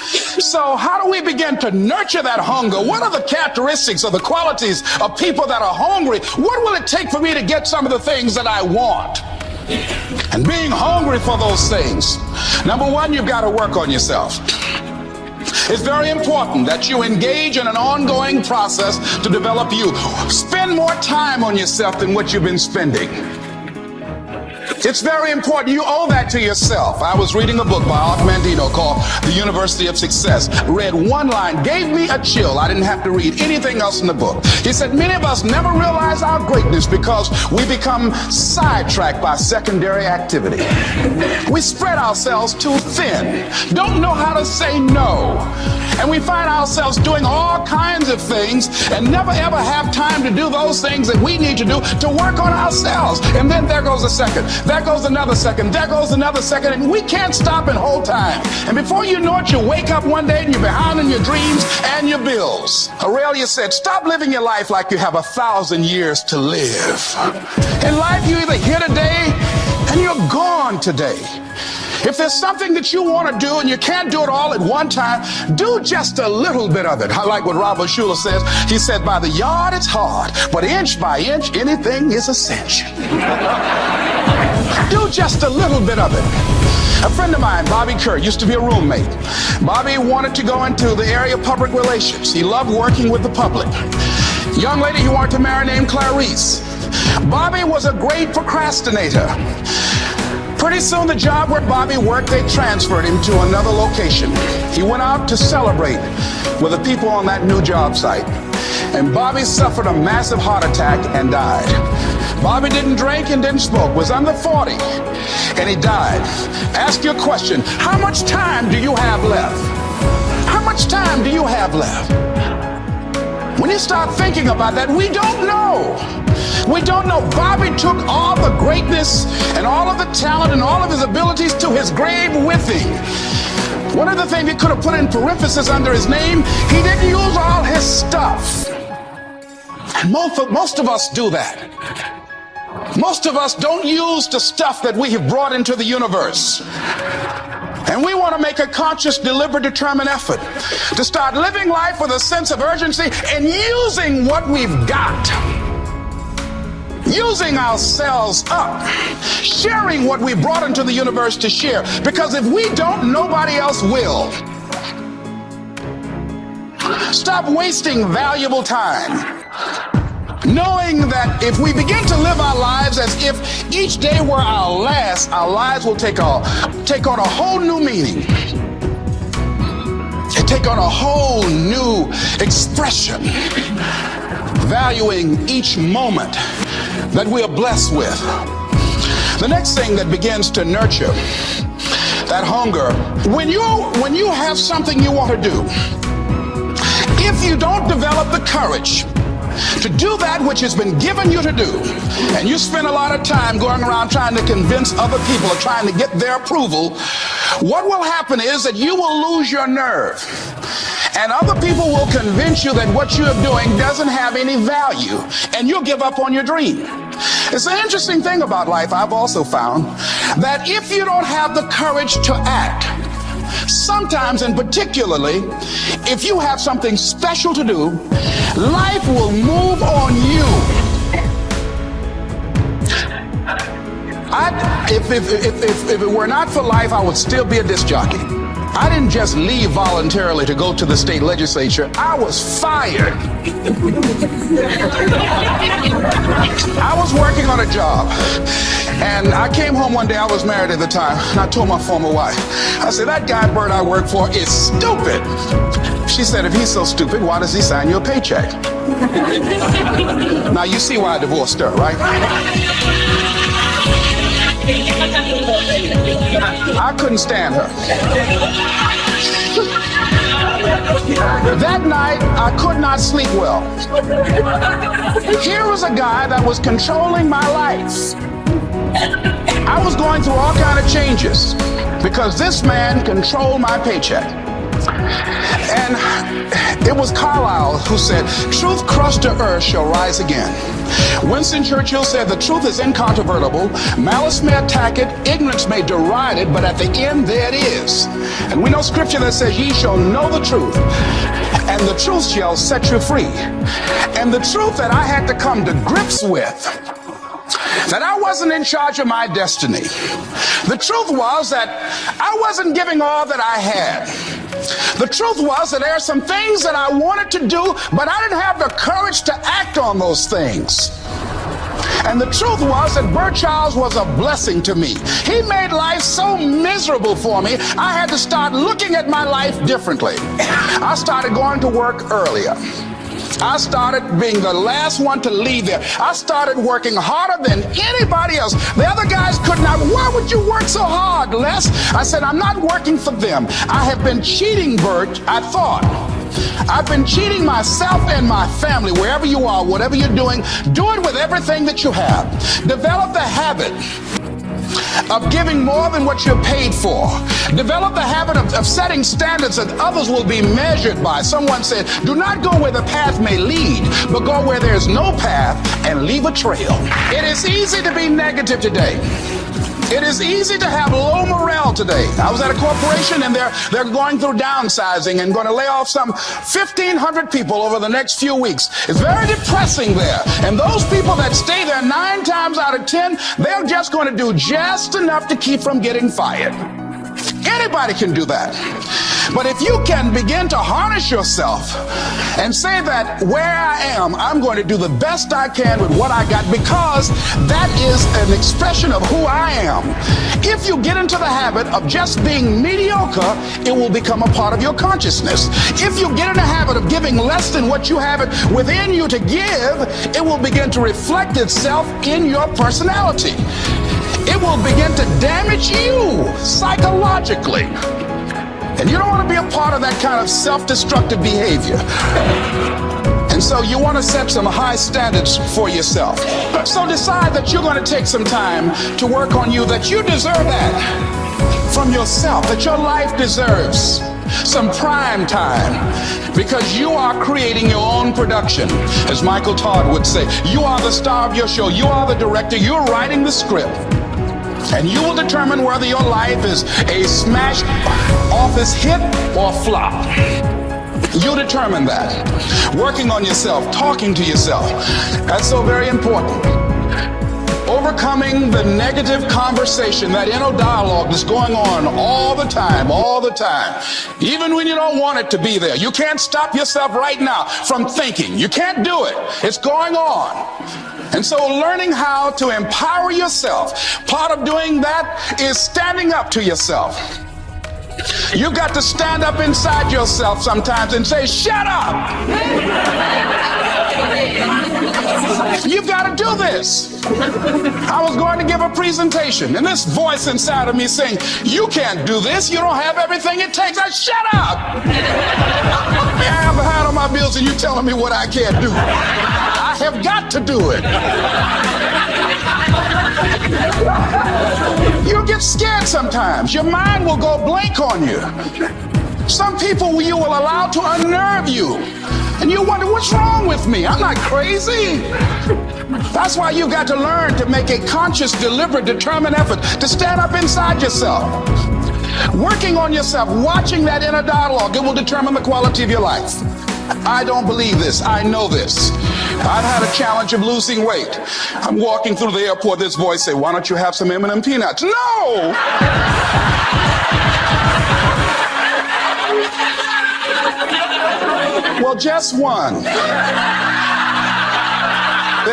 So how do we begin to nurture that hunger? What are the characteristics or the qualities of people that are hungry? What will it take for me to get some of the things that I want? And being hungry for those things. Number one, you've got to work on yourself. It's very important that you engage in an ongoing process to develop you. Spend more time on yourself than what you've been spending. It's very important. You owe that to yourself. I was reading a book by Art Mandino called The University of Success. Read one line, gave me a chill. I didn't have to read anything else in the book. He said, many of us never realize our greatness because we become sidetracked by secondary activity. We spread ourselves too thin, don't know how to say no. And we find ourselves doing all kinds of things and never ever have time to do those things that we need to do to work on ourselves. And then there goes a second. There goes another second. There goes another second. And we can't stop and hold time. And before you know it, you wake up one day and you're behind on your dreams and your bills. Aurelia said, stop living your life like you have 1,000 years to live. In life, you're either here today and you're gone today. If there's something that you want to do and you can't do it all at one time, do just a little bit of it. I like what Robert Schuller says. He said, by the yard it's hard, but inch by inch, anything is a cinch. Do just a little bit of it. A friend of mine, Bobby Kerr, used to be a roommate. Bobby wanted to go into the area of public relations. He loved working with the public. Young lady he wanted to marry named Clarice. Bobby was a great procrastinator. Pretty soon the job where Bobby worked, they transferred him to another location. He went out to celebrate with the people on that new job site. And Bobby suffered a massive heart attack and died. Bobby didn't drink and didn't smoke, was under 40, and he died. Ask your question, how much time do you have left? How much time do you have left? When you start thinking about that, we don't know. We don't know. Bobby took all the greatness and all of the talent and all of his abilities to his grave with him. One of the things he could have put in parentheses under his name, he didn't use all his stuff. And most of us do that. Most of us don't use the stuff that we have brought into the universe. And we want to make a conscious, deliberate, determined effort to start living life with a sense of urgency and using what we've got. Using ourselves up, sharing what we brought into the universe to share. Because if we don't, nobody else will. Stop wasting valuable time. Knowing that if we begin to live our lives as if each day were our last, our lives will take on a whole new meaning. And take on a whole new expression. Valuing each moment that we are blessed with. The next thing that begins to nurture that hunger, when you have something you want to do, if you don't develop the courage to do that which has been given you to do, and you spend a lot of time going around trying to convince other people or trying to get their approval, what will happen is that you will lose your nerve. And other people will convince you that what you're doing doesn't have any value, and you'll give up on your dream. It's an interesting thing about life, I've also found, that if you don't have the courage to act, sometimes and particularly if you have something special to do, life will move on you. If it were not for life, I would still be a disc jockey. I didn't just leave voluntarily to go to the state legislature. I was fired. I was working on a job, and I came home one day. I was married at the time, and I told my former wife, I said, that guy Bert I work for is stupid. She said, if he's so stupid, why does he sign you a paycheck? Now you see why I divorced her, right? I couldn't stand her. That night, I could not sleep well. Here was a guy that was controlling my life. I was going through all kinds of changes because this man controlled my paycheck. And it was Carlyle who said, truth crushed to earth shall rise again. Winston Churchill said, the truth is incontrovertible. Malice may attack it, ignorance may deride it, but at the end there it is. And we know scripture that says, ye shall know the truth, and the truth shall set you free. And the truth that I had to come to grips with, that I wasn't in charge of my destiny. The truth was that I wasn't giving all that I had. The truth was that there are some things that I wanted to do, but I didn't have the courage to act on those things. And the truth was that Bert Childs was a blessing to me. He made life so miserable for me, I had to start looking at my life differently. I started going to work earlier. I started being the last one to leave there. I started working harder than anybody else. The other guys could not. Why would you work so hard, Les? I said, I'm not working for them. I have been cheating, Bert, I thought. I've been cheating myself and my family. Wherever you are, whatever you're doing, do it with everything that you have. Develop the habit of giving more than what you're paid for. Develop the habit of setting standards that others will be measured by. Someone said, do not go where the path may lead, but go where there's no path and leave a trail. It is easy to be negative today. It is easy to have low morale today. I was at a corporation and they're going through downsizing and going to lay off some 1,500 people over the next few weeks. It's very depressing there. And those people that stay there 9 times out of 10, they're just going to do just enough to keep from getting fired. Anybody can do that. But if you can begin to harness yourself and say that where I am, I'm going to do the best I can with what I got, because that is an expression of who I am. If you get into the habit of just being mediocre, it will become a part of your consciousness. If you get in the habit of giving less than what you have it within you to give, it will begin to reflect itself in your personality. It will begin to damage you psychologically. And you don't want to be a part of that kind of self-destructive behavior. And so you want to set some high standards for yourself. So decide that you're going to take some time to work on you, that you deserve that from yourself, that your life deserves some prime time, because you are creating your own production. As Michael Todd would say, you are the star of your show. You are the director. You're writing the script. And you will determine whether your life is a smash office hit or flop. You determine that. Working on yourself, talking to yourself. That's so very important. Overcoming the negative conversation, that inner dialogue that's going on all the time. Even when you don't want it to be there. You can't stop yourself right now from thinking. You can't do it. It's going on. And so learning how to empower yourself, part of doing that is standing up to yourself. You've got to stand up inside yourself sometimes and say, shut up! You've got to do this. I was going to give a presentation, and this voice inside of me saying, you can't do this. You don't have everything it takes. I shut up! I am behind on my bills, and you telling me what I can't do. I have got to do it. You get scared sometimes. Your mind will go blank on you. Some people you will allow to unnerve you. And you wonder, what's wrong with me? I'm not crazy. That's why you've got to learn to make a conscious, deliberate, determined effort to stand up inside yourself. Working on yourself, watching that inner dialogue, it will determine the quality of your life. I don't believe this. I know this. I've had a challenge of losing weight. I'm walking through the airport, this voice say, why don't you have some M&M peanuts? No! Well, just one. Then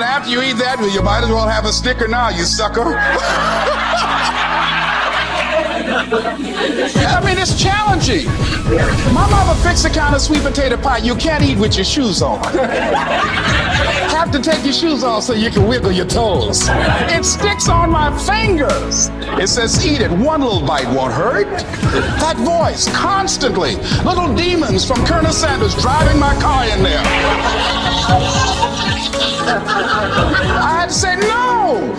after you eat that, you might as well have a Snicker now, you sucker. I mean, it's challenging. My mother fixed the kind of sweet potato pie you can't eat with your shoes on. Have to take your shoes off so you can wiggle your toes. It sticks on my fingers. It says, eat it. One little bite won't hurt. That voice, constantly. Little demons from Colonel Sanders driving my car in there. I had to say, no.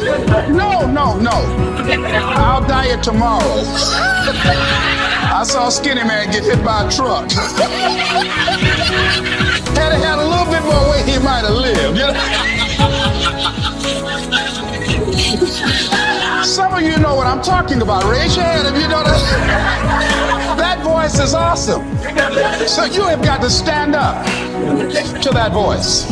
I'll diet tomorrow. I saw a skinny man get hit by a truck. Had he had a little bit more weight, he might have lived. You know? Some of you know what I'm talking about. Raise your hand if you know that. That voice is awesome. So you have got to stand up to that voice.